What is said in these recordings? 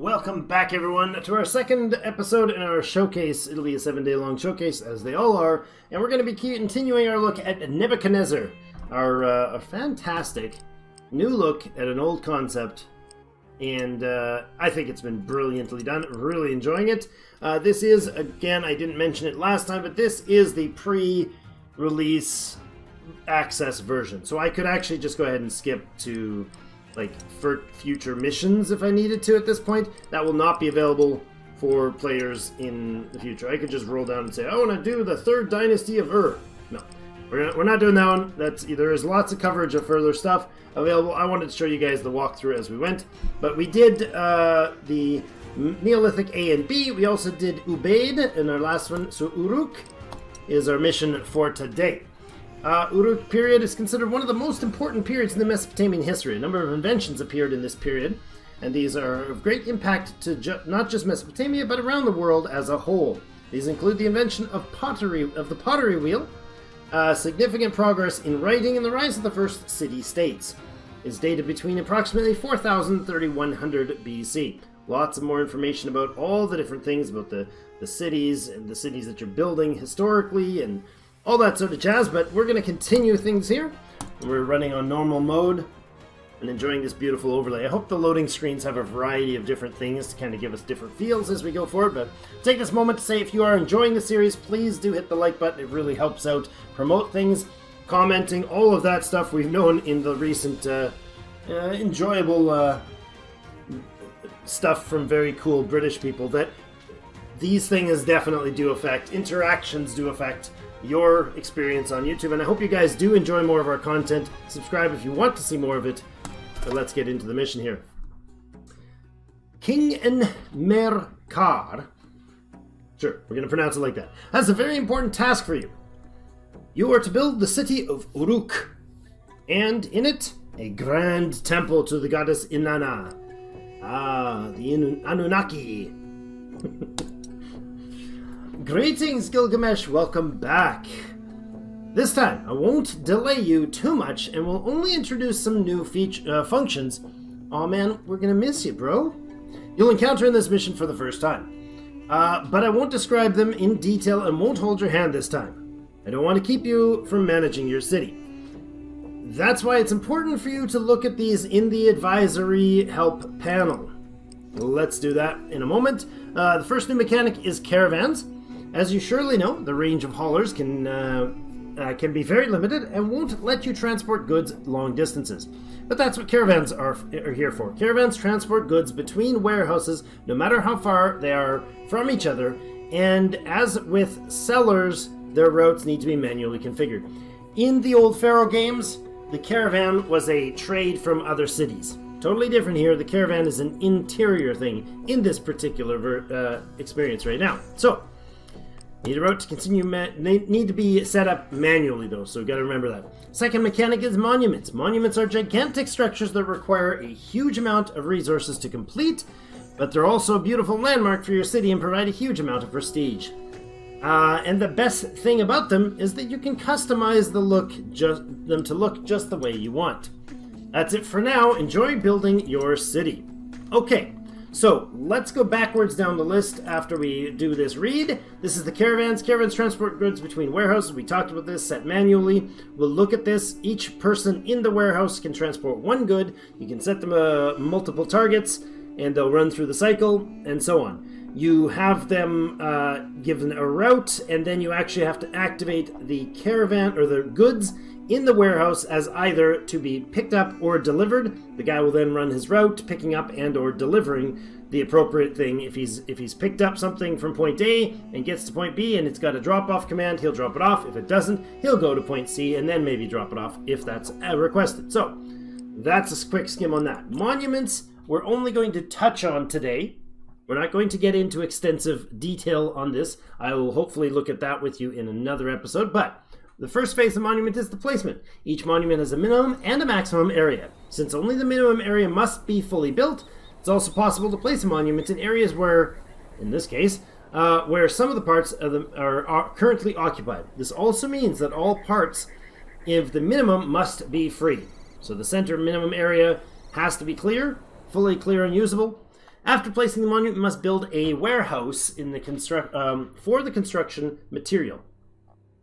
Welcome back, everyone, to our second episode in our showcase. It'll be a 7-day long showcase, as they all are, and we're going to be continuing our look at Nebuchadnezzar, our fantastic new look at an old concept, and I think it's been brilliantly done. Really enjoying it. This is, again, I didn't mention it last time, but this is the pre-release access version, so I could actually just go ahead and skip to for future missions if I needed to at this point. That will not be available for players in the future. I could just roll down and say, I want to do the 3rd Dynasty of Ur. No, we're not doing that one. There is lots of coverage of further stuff available. I wanted to show you guys the walkthrough as we went. But we did the Neolithic A and B. We also did Ubaid in our last one. So Uruk is our mission for today. Uruk period is considered one of the most important periods in the Mesopotamian history. A number of inventions appeared in this period, and these are of great impact to not just Mesopotamia, but around the world as a whole. These include the invention of the pottery wheel, significant progress in writing, and the rise of the first city-states. Is dated between approximately 4000 and 3100 BC. Lots of more information about all the different things about the cities and the cities that you're building historically and all that sort of jazz, but we're going to continue things here. We're running on normal mode and enjoying this beautiful overlay. I hope the loading screens have a variety of different things to kind of give us different feels as we go forward, but take this moment to say if you are enjoying the series, please do hit the like button. It really helps out promote things, commenting, all of that stuff we've known in the recent enjoyable stuff from very cool British people, that these things definitely do affect, interactions do affect your experience on YouTube, and I hope you guys do enjoy more of our content. Subscribe if you want to see more of it, but let's get into the mission here. King Enmerkar, sure, we're going to pronounce it like that, has a very important task for you. You are to build the city of Uruk, and in it, a grand temple to the goddess Inanna. The Anunnaki. Greetings, Gilgamesh, welcome back. This time, I won't delay you too much and will only introduce some new functions. Aw man, we're gonna miss you, bro. You'll encounter in this mission for the first time. But I won't describe them in detail and won't hold your hand this time. I don't want to keep you from managing your city. That's why it's important for you to look at these in the advisory help panel. Let's do that in a moment. The first new mechanic is caravans. As you surely know, the range of haulers can be very limited and won't let you transport goods long distances. But that's what caravans are here for. Caravans transport goods between warehouses, no matter how far they are from each other, and as with sellers, their routes need to be manually configured. In the old Pharaoh games, the caravan was a trade from other cities. Totally different here. The caravan is an interior thing in this particular experience right now. So, need a route to continue, need to be set up manually though, so we've got to remember that. Second mechanic is monuments. Monuments are gigantic structures that require a huge amount of resources to complete, but they're also a beautiful landmark for your city and provide a huge amount of prestige. And the best thing about them is that you can customize them to look just the way you want. That's it for now. Enjoy building your city. Okay. So, let's go backwards down the list after we do this read. This is the caravans. Caravans transport goods between warehouses. We talked about this, set manually. We'll look at this. Each person in the warehouse can transport one good. You can set them multiple targets, and they'll run through the cycle, and so on. You have them given a route, and then you actually have to activate the caravan, or the goods, in the warehouse as either to be picked up or delivered. The guy will then run his route, picking up and or delivering the appropriate thing. If he's picked up something from point A and gets to point B and it's got a drop-off command, he'll drop it off. If it doesn't, he'll go to point C and then maybe drop it off if that's requested. So, that's a quick skim on that. Monuments, we're only going to touch on today. We're not going to get into extensive detail on this. I will hopefully look at that with you in another episode, but the first phase of monument is the placement. Each monument has a minimum and a maximum area. Since only the minimum area must be fully built, it's also possible to place a monument in areas where, in this case, where some of the parts of them are currently occupied. This also means that all parts of the minimum must be free. So the center minimum area has to be clear, fully clear and usable. After placing the monument, we must build a warehouse in the for the construction material.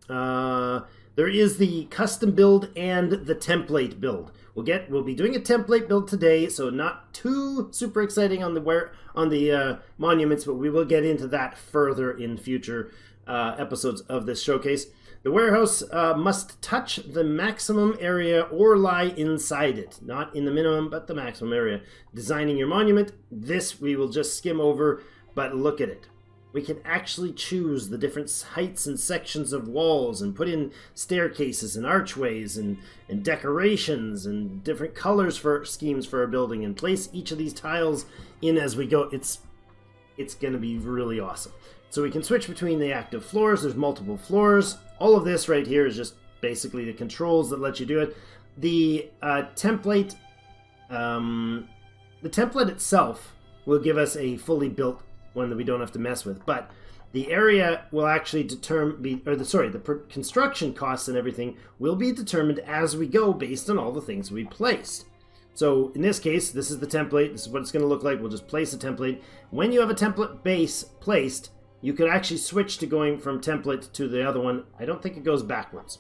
There is the custom build and the template build. We'll be doing a template build today, so not too super exciting on the monuments, but we will get into that further in future episodes of this showcase. The warehouse must touch the maximum area or lie inside it. Not in the minimum, but the maximum area. Designing your monument, this we will just skim over, but look at it. We can actually choose the different heights and sections of walls and put in staircases and archways and decorations and different colors for schemes for our building and place each of these tiles in as we go. It's going to be really awesome. So we can switch between the active floors. There's multiple floors. All of this right here is just basically the controls that let you do it. The template itself will give us a fully built one that we don't have to mess with. But the area will actually the construction costs and everything will be determined as we go based on all the things we placed. So in this case, this is the template. This is what it's going to look like. We'll just place a template. When you have a template base placed, you could actually switch to going from template to the other one. I don't think it goes backwards.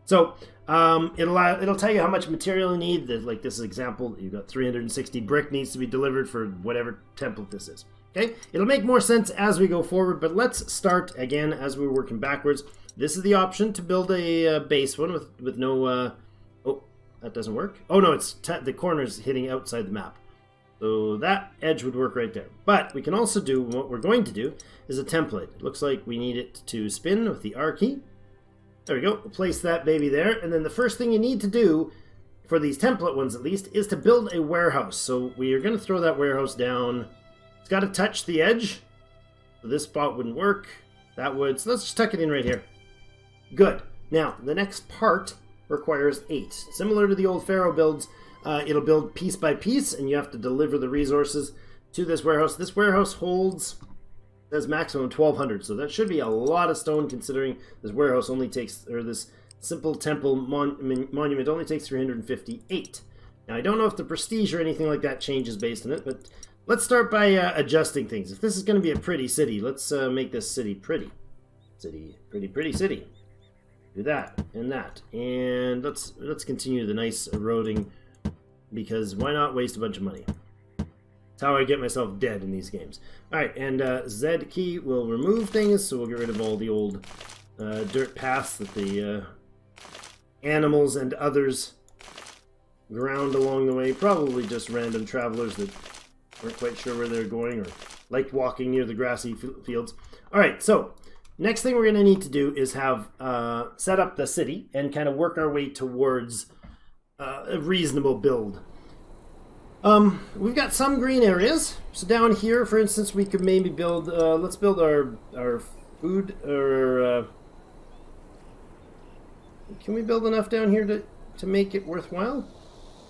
So it'll tell you how much material you need. Like this example, you've got 360 brick needs to be delivered for whatever template this is. Okay, it'll make more sense as we go forward, but let's start again as we're working backwards. This is the option to build a base one with no... oh, that doesn't work. Oh no, it's the corner's hitting outside the map. So that edge would work right there. But we can also do, what we're going to do, is a template. It looks like we need it to spin with the R key. There we go. We'll place that baby there. And then the first thing you need to do, for these template ones at least, is to build a warehouse. So we are going to throw that warehouse down. It's got to touch the edge. So this spot wouldn't work. That would. So let's just tuck it in right here. Good. Now, the next part requires 8. Similar to the old Pharaoh builds, it'll build piece by piece, and you have to deliver the resources to this warehouse. This warehouse holds, says maximum 1,200, so that should be a lot of stone considering this warehouse only takes, or this simple temple monument only takes 358. Now, I don't know if the prestige or anything like that changes based on it, but let's start by adjusting things. If this is going to be a pretty city, let's make this city pretty. Pretty city. Do that, and let's continue the nice eroding, because why not waste a bunch of money? That's how I get myself dead in these games. Alright, and Z key will remove things, so we'll get rid of all the old dirt paths that the animals and others ground along the way. Probably just random travelers that weren't quite sure where they're going or liked walking near the grassy fields. Alright, so next thing we're going to need to do is have set up the city and kind of work our way towards a reasonable build. We've got some green areas. So down here, for instance, we could maybe build, let's build our food, or can we build enough down here to make it worthwhile?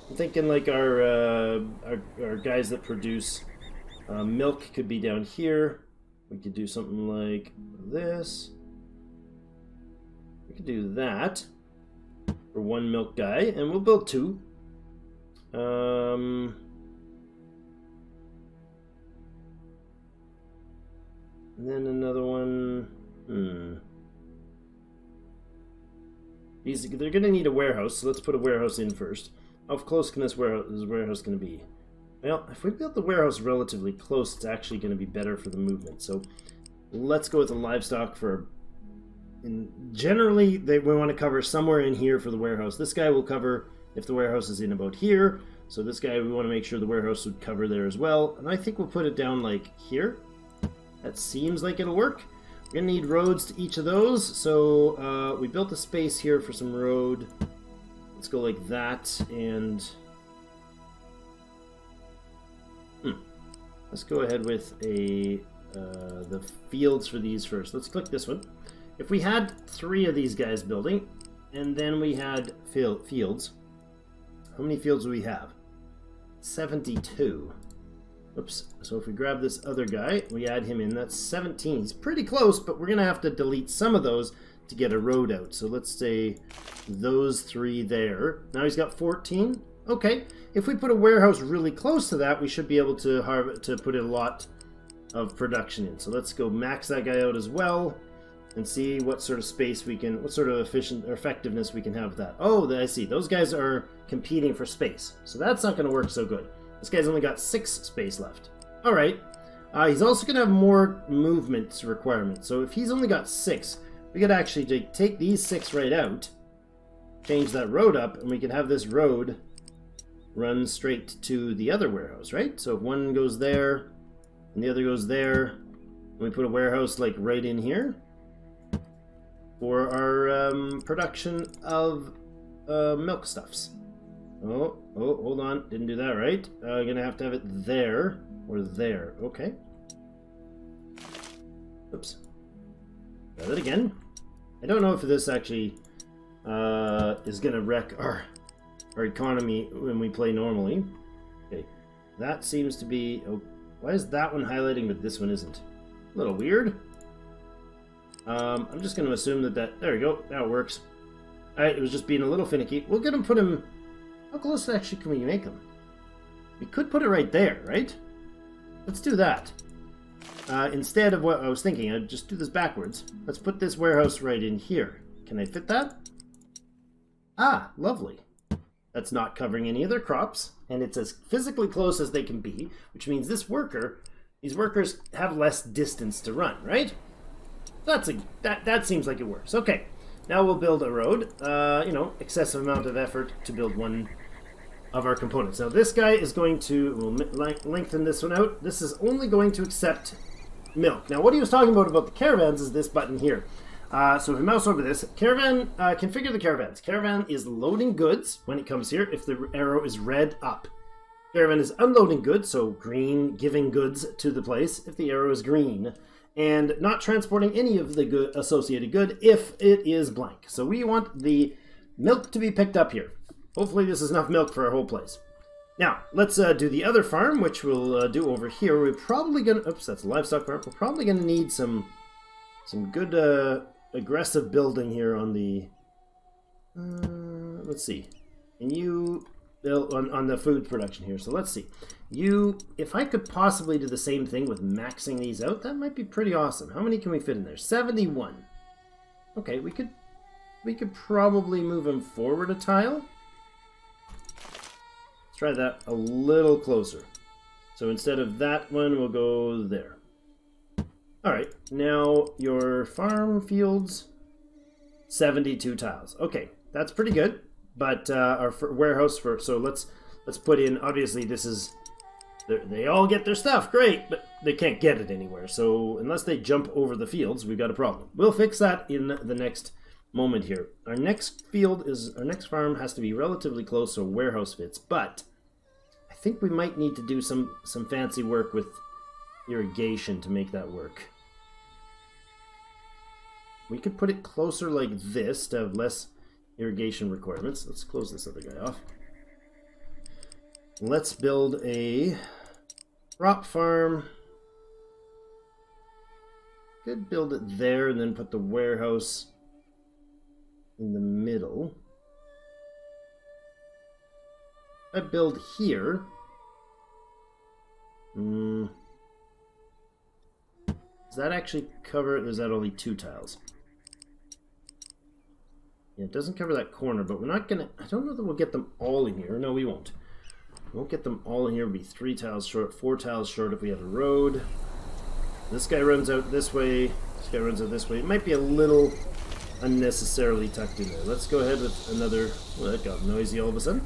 I'm thinking like our guys that produce milk could be down here. We could do something like this. We could do that for one milk guy, and we'll build 2. And then another one. They're going to need a warehouse, so let's put a warehouse in first. How close can this warehouse going to be? Well, if we build the warehouse relatively close, it's actually going to be better for the movement. So let's go with the livestock for... And generally, we want to cover somewhere in here for the warehouse. This guy will cover if the warehouse is in about here. So this guy, we want to make sure the warehouse would cover there as well. And I think we'll put it down like here. That seems like it'll work. We're going to need roads to each of those. So we built a space here for some road. Let's go like that. And let's go ahead with the fields for these first. Let's click this one. If we had 3 of these guys building, and then we had fields, how many fields do we have? 72. Oops. So if we grab this other guy, we add him in, that's 17. He's pretty close, but we're going to have to delete some of those to get a road out. So let's say those 3 there. Now he's got 14. Okay, if we put a warehouse really close to that, we should be able to put a lot of production in. So let's go max that guy out as well and see what sort of space we can, what sort of effectiveness we can have with that. Oh, I see. Those guys are competing for space. So that's not going to work so good. This guy's only got 6 space left. All right. He's also going to have more movement requirements. So if he's only got 6, we could actually take these 6 right out, change that road up, and we can have this road run straight to the other warehouse, right? So if one goes there and the other goes there, and we put a warehouse like right in here for our production of milk stuffs. Oh, hold on. Didn't do that right. I'm going to have it there or there. Okay. Oops. Try that again. I don't know if this actually is going to wreck our economy when we play normally. Okay. That seems to be... Oh, why is that one highlighting but this one isn't? A little weird. I'm just going to assume that... There we go. That works. Alright, it was just being a little finicky. We're going to put him... How close actually can we make them? We could put it right there, right? Let's do that. Instead of what I was thinking, I'd just do this backwards. Let's put this warehouse right in here. Can I fit that? Ah, lovely. That's not covering any of their crops, and it's as physically close as they can be, which means these workers have less distance to run, right? That seems like it works. Okay, now we'll build a road. Excessive amount of effort to build one of our components. Now this guy is going to, we'll lengthen this one out. This is only going to accept milk. Now what he was talking about the caravans is this button here. So if we mouse over this, caravan, configure the caravans. Caravan is loading goods when it comes here if the arrow is red up. Caravan is unloading goods, so green, giving goods to the place if the arrow is green. And not transporting any of the associated good if it is blank. So we want the milk to be picked up here. Hopefully this is enough milk for our whole place. Now, let's do the other farm, which we'll do over here. We're probably going to... Oops, that's a livestock farm. We're probably going to need some good aggressive building here on the... let's see. And you... On the food production here. So let's see. If I could possibly do the same thing with maxing these out, that might be pretty awesome. How many can we fit in there? 71. Okay, we could probably move them forward a tile. Let's try that a little closer. So instead of that one, we'll go there. All right, now your farm fields, 72 tiles. Okay, that's pretty good. But our warehouse so let's put in, obviously this is, they all get their stuff, great, but they can't get it anywhere. So unless they jump over the fields, we've got a problem. We'll fix that in the next moment here. Our next farm has to be relatively close so warehouse fits, but I think we might need to do some fancy work with irrigation to make that work. We could put it closer like this to have less irrigation requirements. Let's close this other guy off. Let's build a crop farm. Could build it there and then put the warehouse in the middle. I build here. Does that actually cover it, or is that only 2 tiles? Yeah, it doesn't cover that corner, but we're not gonna... I don't know that we'll get them all in here. No, we won't. We won't get them all in here. It'll be 3 tiles short, 4 tiles short if we had a road. This guy runs out this way. This guy runs out this way. It might be a little unnecessarily tucked in there. Let's go ahead with another... Well, that got noisy all of a sudden.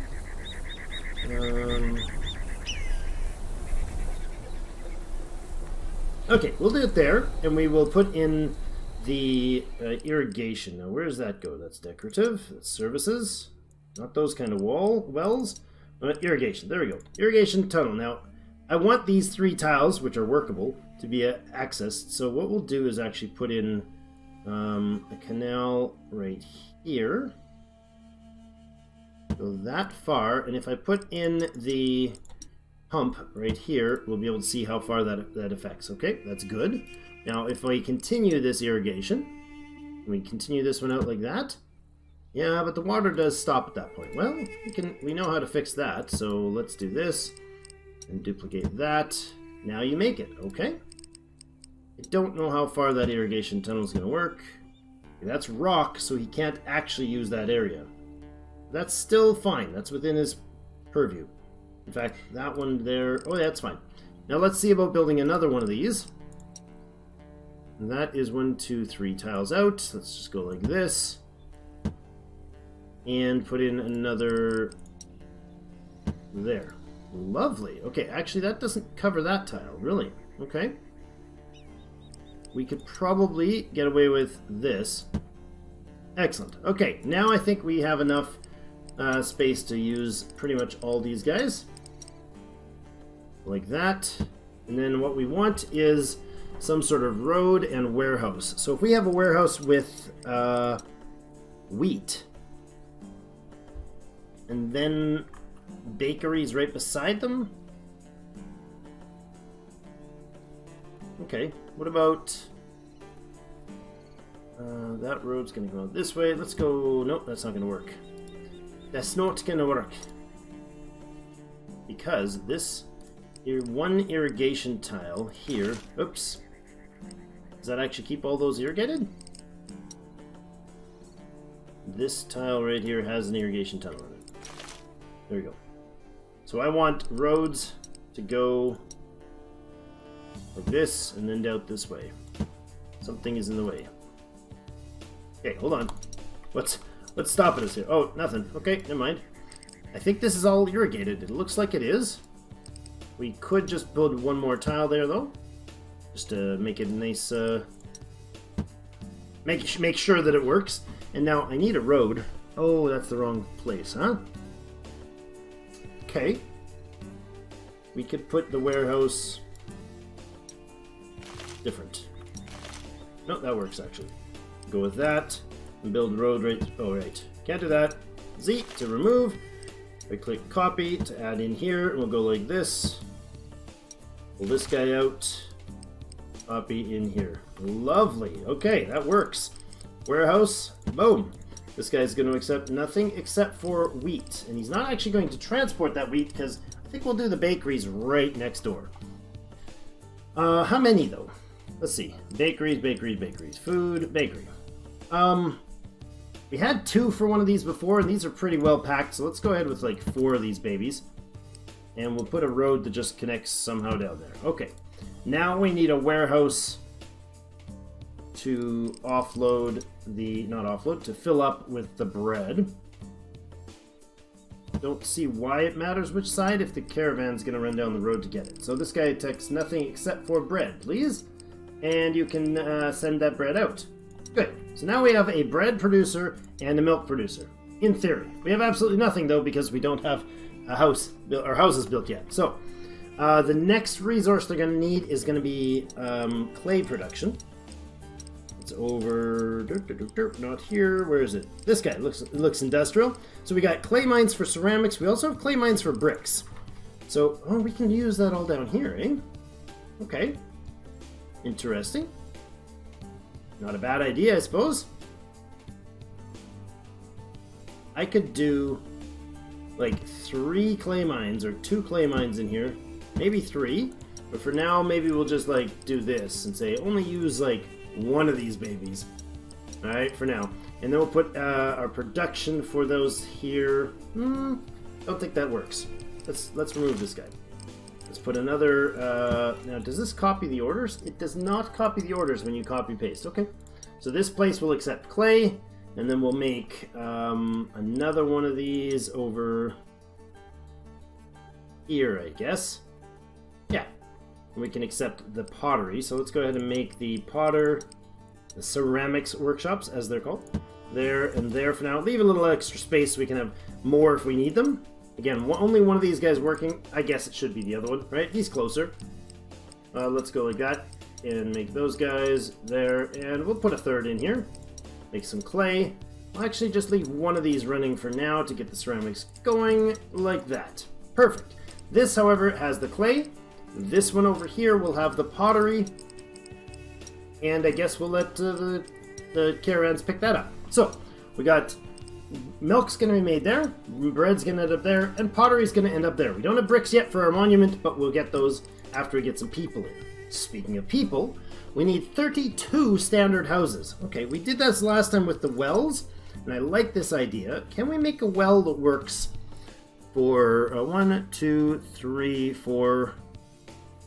Okay, we'll do it there, and we will put in the irrigation. Now, where does that go? That's decorative. That's services. Not those kind of wells. Irrigation. There we go. Irrigation tunnel. Now, I want these 3 tiles, which are workable, to be accessed. So what we'll do is actually put in a canal right here. Go that far, and if I put in the pump right here, we'll be able to see how far that affects. Okay, that's good. Now, if we continue this irrigation, we continue this one out like that, Yeah, but the water does stop at that point. Well, we know how to fix that, so let's do this and duplicate that. Now you make it, okay? I don't know how far that irrigation tunnel is going to work. That's rock, so he can't actually use that area. That's still fine. That's within his purview. In fact, that one there... Oh, yeah, that's fine. Now let's see about building another one of these. And that is 1, 2, 3 tiles out. Let's just go like this. And put in another... There. Lovely. Okay, actually that doesn't cover that tile. Really? Okay. We could probably get away with this. Excellent. Okay, now I think we have enough space to use pretty much all these guys. Like that. And then what we want is some sort of road and warehouse. So if we have a warehouse with wheat, and then bakeries right beside them. Okay, what about... that road's gonna go this way. Let's go... Nope, that's not gonna work. That's not gonna work. Because this one irrigation tile here... Oops. Does that actually keep all those irrigated? This tile right here has an irrigation tunnel in it. There we go. So I want roads to go like this and then out this way. Something is in the way. Okay, hold on. What's stopping us here? Oh, nothing. Okay, never mind. I think this is all irrigated. It looks like it is. We could just build one more tile there, though. Just to make it nice, make sure that it works. And now I need a road. Oh, that's the wrong place, huh? Okay. We could put the warehouse different. No, that works actually. Go with that and build the road right. Oh, right. Can't do that. Z to remove. I click copy to add in here, and we'll go like this. Pull this guy out. Copy in here. Lovely. Okay, that works. Warehouse. Boom. This guy's going to accept nothing except for wheat. And he's not actually going to transport that wheat because I think we'll do the bakeries right next door. How many though? Let's see. Bakeries, bakeries, bakeries. Food, bakery. We had 2 for one of these before, and these are pretty well packed, so let's go ahead with like 4 of these babies. And we'll put a road that just connects somehow down there. Okay. Now we need a warehouse to offload the... Not offload, to fill up with the bread. Don't see why it matters which side if the caravan's going to run down the road to get it. So this guy takes nothing except for bread, please. And you can send that bread out. Good. So now we have a bread producer and a milk producer. In theory. We have absolutely nothing, though, because we don't have a house built, or houses built yet. So, the next resource they're going to need is going to be clay production. It's over... Not here. Where is it? This guy. It looks industrial. So we got clay mines for ceramics. We also have clay mines for bricks. So, oh, we can use that all down here, eh? Okay. Interesting. Not a bad idea, I suppose. I could do like 3 clay mines or 2 clay mines in here. Maybe 3. But for now, maybe we'll just like do this and say only use like 1 of these babies. Alright, for now. And then we'll put our production for those here. Don't think that works. Let's remove this guy. Let's put another... now, does this copy the orders? It does not copy the orders when you copy-paste. Okay. So this place will accept clay, and then we'll make another one of these over here, I guess. Yeah. And we can accept the pottery. So let's go ahead and make the the ceramics workshops, as they're called. There and there for now. Leave a little extra space so we can have more if we need them. Again, only one of these guys working. I guess it should be the other one, right? He's closer. Let's go like that and make those guys there. And we'll put a 3rd in here. Make some clay. I'll actually just leave one of these running for now to get the ceramics going like that. Perfect. This, however, has the clay. This one over here will have the pottery. And I guess we'll let the caravans pick that up. So, we got milk's going to be made there, bread's going to end up there, and pottery's going to end up there. We don't have bricks yet for our monument, but we'll get those after we get some people in. Speaking of people, we need 32 standard houses. Okay, we did this last time with the wells, and I like this idea. Can we make a well that works for 1, 2, 3, 4,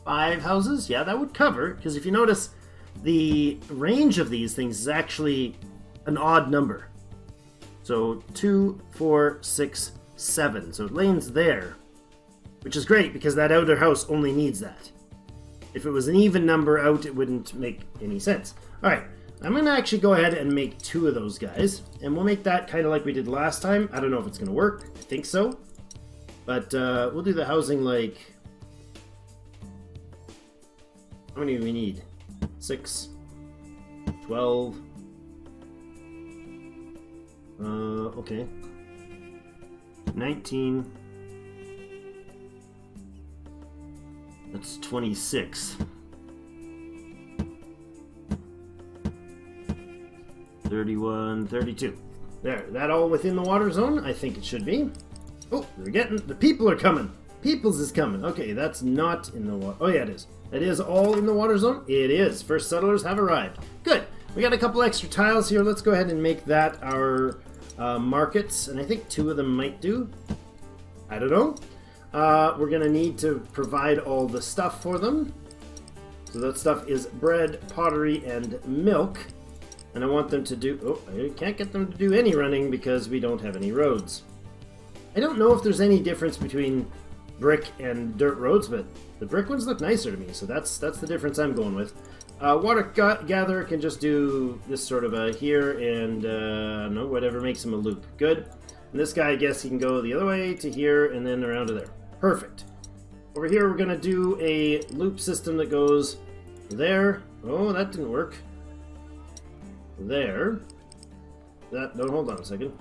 5 houses? Yeah, that would cover, because if you notice, the range of these things is actually an odd number. So 2, 4, 6, 7. So it lanes there, which is great because that outer house only needs that. If it was an even number out, it wouldn't make any sense. All right, I'm going to actually go ahead and make 2 of those guys, and we'll make that kind of like we did last time. I don't know if it's going to work. I think so. But we'll do the housing like... How many do we need? 6, 12... okay. 19. That's 26. 31, 32. There, that all within the water zone? I think it should be. Oh, the people are coming. Peoples is coming. Okay, that's not in the water. Oh yeah, it is. It is all in the water zone? It is. First settlers have arrived. Good. We got a couple extra tiles here. Let's go ahead and make that our markets, and I think 2 of them might do. I don't know. We're going to need to provide all the stuff for them. So that stuff is bread, pottery, and milk. And I want them to do... Oh, I can't get them to do any running because we don't have any roads. I don't know if there's any difference between brick and dirt roads, but the brick ones look nicer to me, so that's the difference I'm going with. Water gatherer can just do this sort of a here and no, whatever makes him a loop. Good. And this guy, I guess he can go the other way to here and then around to there. Perfect. Over here, we're going to do a loop system that goes there. Oh, that didn't work. There. That, no, hold on a second.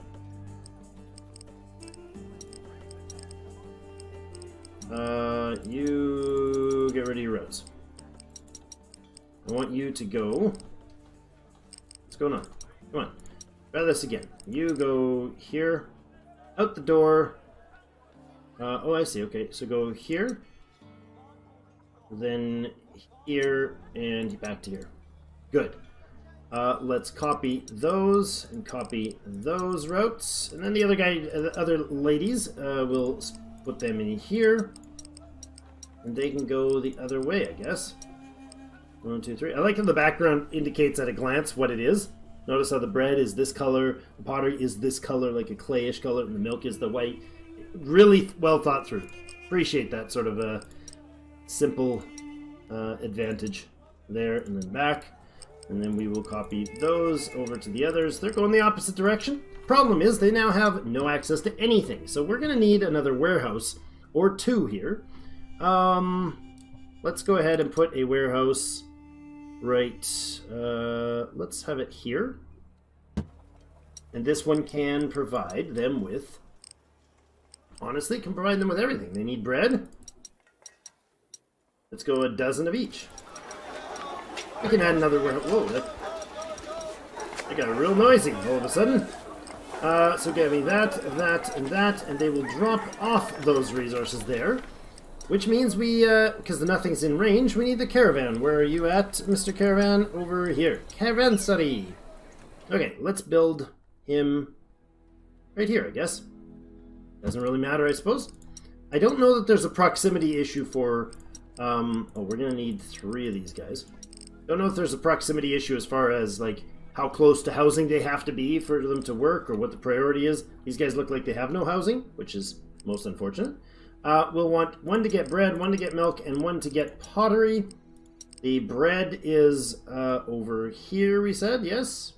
You get rid of your roads. I want you to go. What's going on? Come on. Try this again. You go here, out the door. Oh, I see. Okay, so go here, then here, and back to here. Good. Let's copy those and copy those routes, and then the other guy, the other ladies, we'll put them in here, and they can go the other way, I guess. 1, 2, 3. I like how the background indicates at a glance what it is. Notice how the bread is this color, the pottery is this color, like a clayish color, and the milk is the white. Really well thought through. Appreciate that sort of a simple advantage there, and then back. And then we will copy those over to the others. They're going the opposite direction. Problem is, they now have no access to anything. So we're going to need another warehouse or 2 here. Let's go ahead and put a warehouse right. Let's have it here. And this one can provide them with... Honestly, can provide them with everything. They need bread. Let's go a dozen of each. We can add another warehouse. Whoa, that got real noisy all of a sudden. So give me that, that, and that, and they will drop off those resources there. Which means we, because nothing's in range, we need the caravan. Where are you at, Mr. Caravan? Over here. Caravanserai. Okay, let's build him right here, I guess. Doesn't really matter, I suppose. I don't know that there's a proximity issue for... oh, we're going to need 3 of these guys. Don't know if there's a proximity issue as far as, like, how close to housing they have to be for them to work, or what the priority is. These guys look like they have no housing, which is most unfortunate. We'll want 1 to get bread, 1 to get milk, and 1 to get pottery. The bread is over here, we said, yes?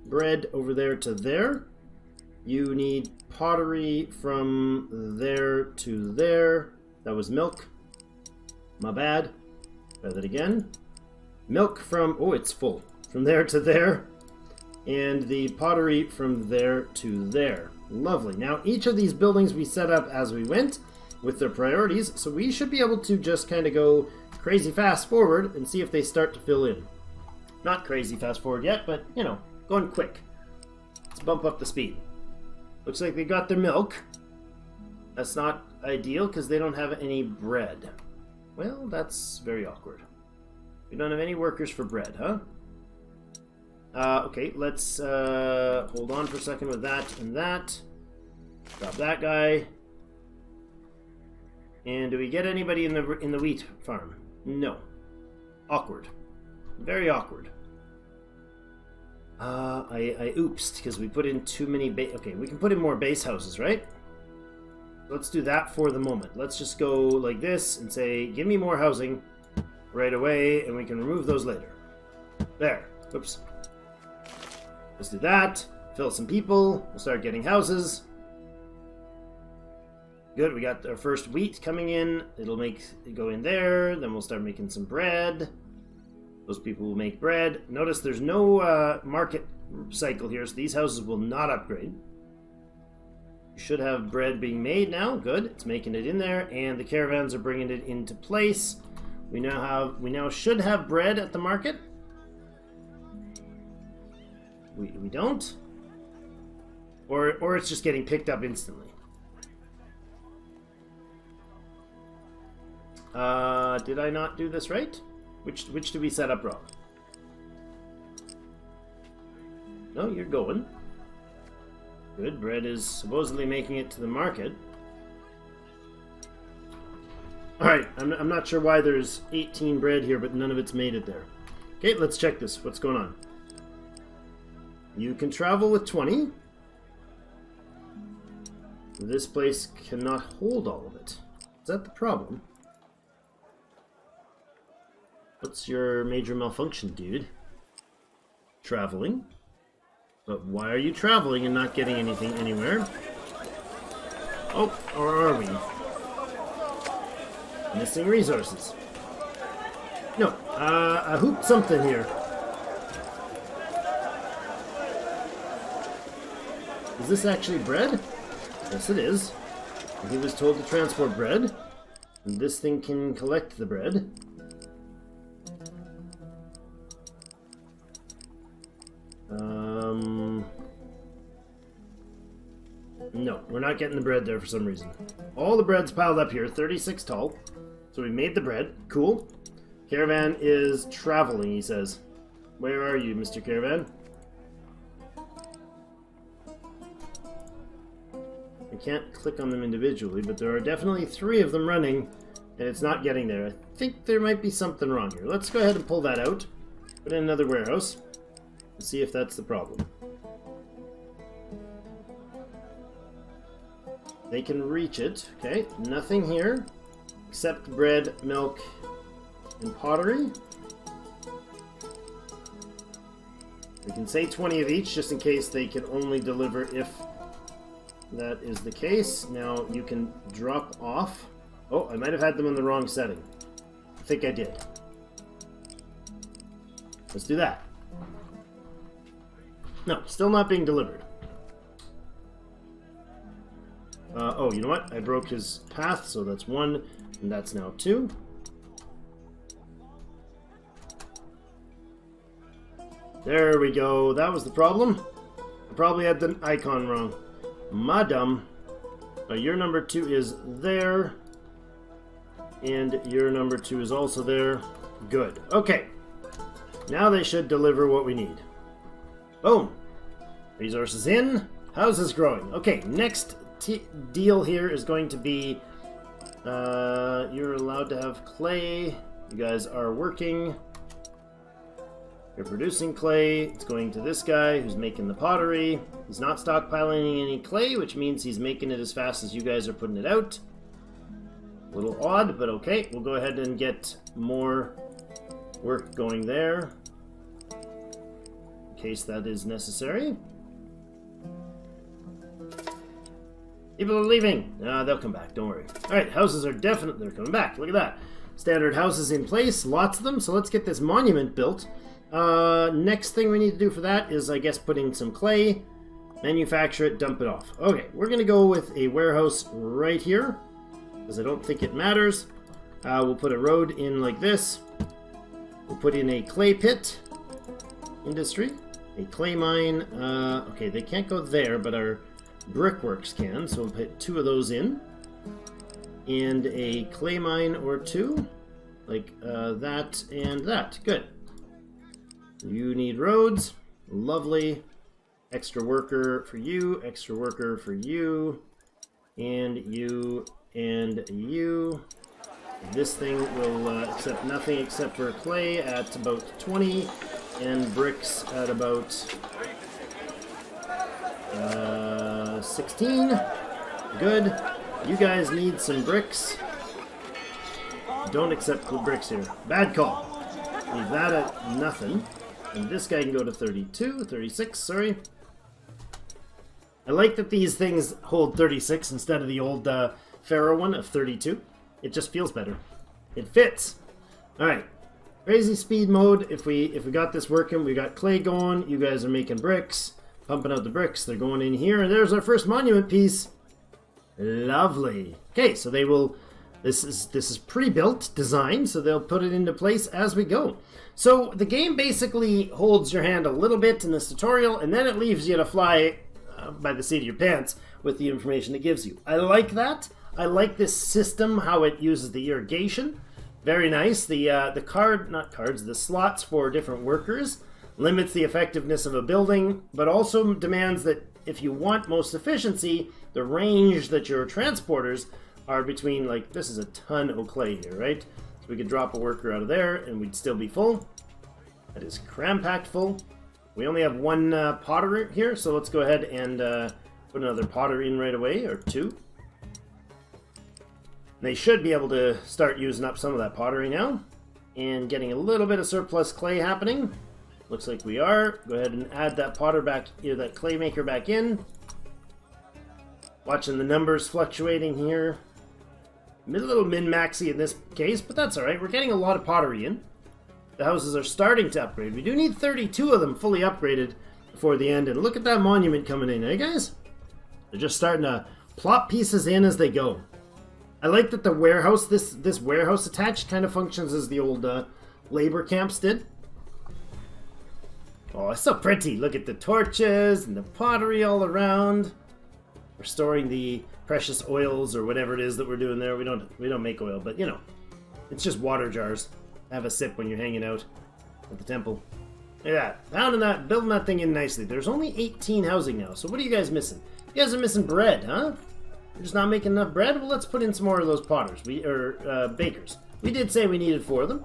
Bread over there to there. You need pottery from there to there. That was milk. My bad. Try that again. Milk from... Oh, it's full. From there to there. And the pottery from there to there. Lovely. Now, each of these buildings we set up as we went with their priorities, so we should be able to just kind of go crazy fast forward and see if they start to fill in. Not crazy fast forward yet, but, you know, going quick. Let's bump up the speed. Looks like they got their milk. That's not ideal because they don't have any bread. Well, that's very awkward. We don't have any workers for bread, huh? Okay, let's hold on for a second with that and that. Drop that guy. And do we get anybody in the wheat farm? No. Awkward. Very awkward. I oopsed because we put in too many okay, we can put in more base houses, right? Let's do that for the moment. Let's just go like this and say, give me more housing right away, and we can remove those later. There. Oops. Let's do that. Fill some people. We'll start getting houses. Good, we got our first wheat coming in. It'll go in there. Then we'll start making some bread. Those people will make bread. Notice there's no market cycle here, so these houses will not upgrade. You should have bread being made now. Good, it's making it in there, and the caravans are bringing it into place. We now should have bread at the market. We don't, or it's just getting picked up instantly. Did I not do this right? Which do we set up wrong? No, you're going. Good, bread is supposedly making it to the market. Alright, I'm not sure why there's 18 bread here, but none of it's made it there. Okay, let's check this. What's going on? You can travel with 20. This place cannot hold all of it. Is that the problem? What's your major malfunction, dude? Traveling? But why are you traveling and not getting anything anywhere? Oh, or are we? Missing resources. No, I hooped something here. Is this actually bread? Yes, it is. He was told to transport bread. And this thing can collect the bread. No, we're not getting the bread there for some reason. All the bread's piled up here, 36 tall. So we made the bread. Cool. Caravan is traveling, he says. Where are you, Mr. Caravan? I can't click on them individually, but there are definitely 3 of them running, and it's not getting there. I think there might be something wrong here. Let's go ahead and pull that out. Put in another warehouse. And see if that's the problem. They can reach it. Okay, nothing here except bread, milk, and pottery. We can say 20 of each just in case they can only deliver if that is the case. Now you can drop off. Oh, I might have had them in the wrong setting. I think I did. Let's do that. No, still not being delivered. Oh, you know what? I broke his path, so that's 1, and that's now 2. There we go. That was the problem. I probably had the icon wrong. Madam. Your number 2 is there. And your number 2 is also there. Good. Okay. Now they should deliver what we need. Boom. Resources in. Houses growing. Okay, next deal here is going to be you're allowed to have clay. You guys are working. You're producing clay. It's going to this guy who's making the pottery. He's not stockpiling any clay, which means he's making it as fast as you guys are putting it out. A little odd, but okay. We'll go ahead and get more work going there in case that is necessary. People are leaving. They'll come back. Don't worry. All right, houses are definitely... They're coming back. Look at that. Standard houses in place. Lots of them. So let's get this monument built. Next thing we need to do for that is, I guess, put in some clay. Manufacture it. Dump it off. Okay, we're going to go with a warehouse right here, because I don't think it matters. We'll put a road in like this. We'll put in a clay pit industry. A clay mine. Okay, they can't go there, but our brickworks can, so we'll put 2 of those in. And a clay mine or 2, like that and that. Good. You need roads. Lovely. Extra worker for you, extra worker for you, and you, and you. This thing will accept nothing except for clay at about 20, and bricks at about 16. Good. You guys need some bricks. Don't accept bricks here. Bad call. Leave that at nothing. And this guy can go to 32, 36, sorry. I like that these things hold 36 instead of the old Pharaoh one of 32. It just feels better. It fits. Alright. Crazy speed mode. If we got this working, we got clay going. You guys are making bricks. Pumping out the bricks. They're going in here. And there's our first monument piece. Lovely. Okay, so they will... This is pre-built design, so they'll put it into place as we go. So the game basically holds your hand a little bit in this tutorial, and then it leaves you to fly by the seat of your pants with the information it gives you. I like that. I like this system, how it uses the irrigation. Very nice. The slots for different workers limits the effectiveness of a building, but also demands that if you want most efficiency, the range that your transporters are between, like, this is a ton of clay here, right? So we could drop a worker out of there and we'd still be full. That is cram-packed full. We only have 1 potter here, so let's go ahead and put another potter in right away, or 2. They should be able to start using up some of that pottery now, and getting a little bit of surplus clay happening. Looks like we are. Go ahead and add that potter back, that clay maker back in. Watching the numbers fluctuating here. A little min-maxy in this case, but that's alright. We're getting a lot of pottery in. The houses are starting to upgrade. We do need 32 of them fully upgraded before the end. And look at that monument coming in, eh, guys? They're just starting to plop pieces in as they go. I like that the warehouse, this warehouse attached, kind of functions as the old labor camps did. Oh, it's so pretty. Look at the torches and the pottery all around. We're storing the precious oils or whatever it is that we're doing there. We don't make oil, but you know, it's just water jars. Have a sip when you're hanging out at the temple. Look at that. Building that thing in nicely. There's only 18 housing now, so what are you guys missing? You guys are missing bread, huh? You're just not making enough bread? Well, let's put in some more of those potters. Bakers. We did say we needed 4 of them.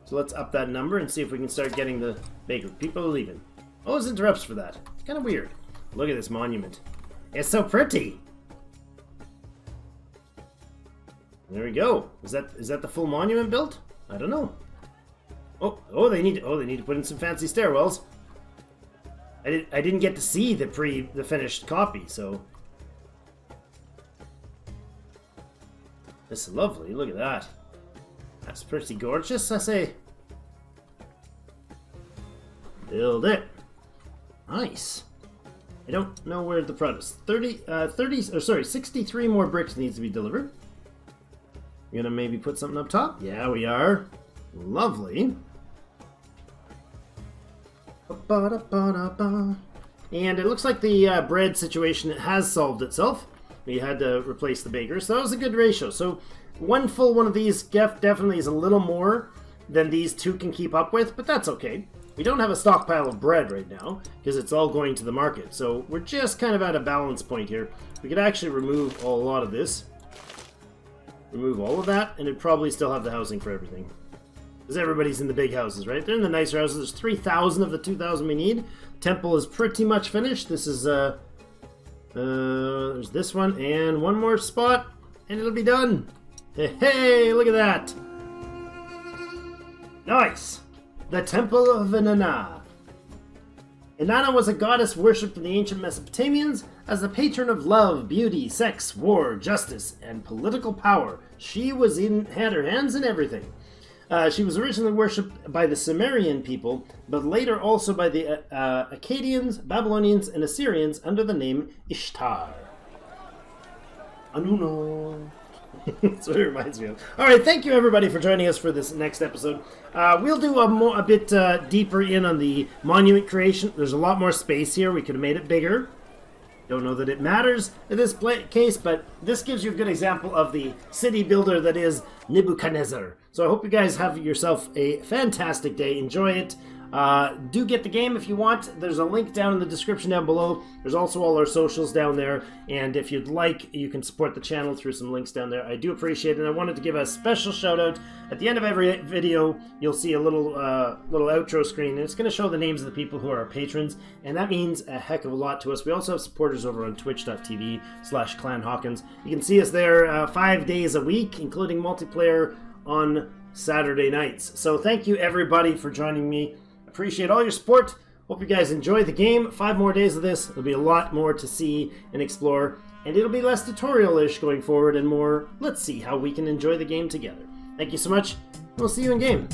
So let's up that number and see if we can start getting the baker. People are leaving. Always interrupts for that. It's kind of weird. Look at this monument. It's so pretty. There we go. Is that the full monument built? I don't know. Oh, they need to put in some fancy stairwells. I didn't get to see the finished copy, so this is lovely. Look at that. That's pretty gorgeous, I say. Build it. Nice. I don't know where the product is. 63 more bricks needs to be delivered. You're gonna maybe put something up top? Yeah, we are. Lovely. And it looks like the bread situation has solved itself. We had to replace the baker, so that was a good ratio. So one full one of these definitely is a little more than these 2 can keep up with, but that's okay. We don't have a stockpile of bread right now, because it's all going to the market. So we're just kind of at a balance point here. We could actually remove a lot of this. Remove all of that, and it'd probably still have the housing for everything. Because everybody's in the big houses, right? They're in the nicer houses. There's 3,000 of the 2,000 we need. Temple is pretty much finished. This is, there's this one, and one more spot, and it'll be done. Hey, look at that. Nice. The Temple of Inanna. Inanna was a goddess worshipped in the ancient Mesopotamians as the patron of love, beauty, sex, war, justice, and political power. She had her hands in everything. She was originally worshipped by the Sumerian people, but later also by the Akkadians, Babylonians, and Assyrians under the name Ishtar. Anuno. That's what it reminds me of. All right, thank you everybody for joining us for this next episode. We'll do a bit deeper in on the monument creation. There's a lot more space here. We could have made it bigger. Don't know that it matters in this case, but this gives you a good example of the city builder that is Nebuchadnezzar. So I hope you guys have yourself a fantastic day. Enjoy it. Do get the game if you want. There's a link down in the description down below. There's also all our socials down there. And if you'd like, you can support the channel through some links down there. I do appreciate it. And I wanted to give a special shout out. At the end of every video, you'll see a little outro screen. And it's going to show the names of the people who are our patrons. And that means a heck of a lot to us. We also have supporters over on twitch.tv/Clan Hawkins. You can see us there 5 days a week, including multiplayer on Saturday nights. So thank you everybody for joining me. Appreciate all your support. Hope you guys enjoy the game. 5 more days of this. There'll be a lot more to see and explore. And it'll be less tutorial-ish going forward and more, let's see how we can enjoy the game together. Thank you so much. We'll see you in game.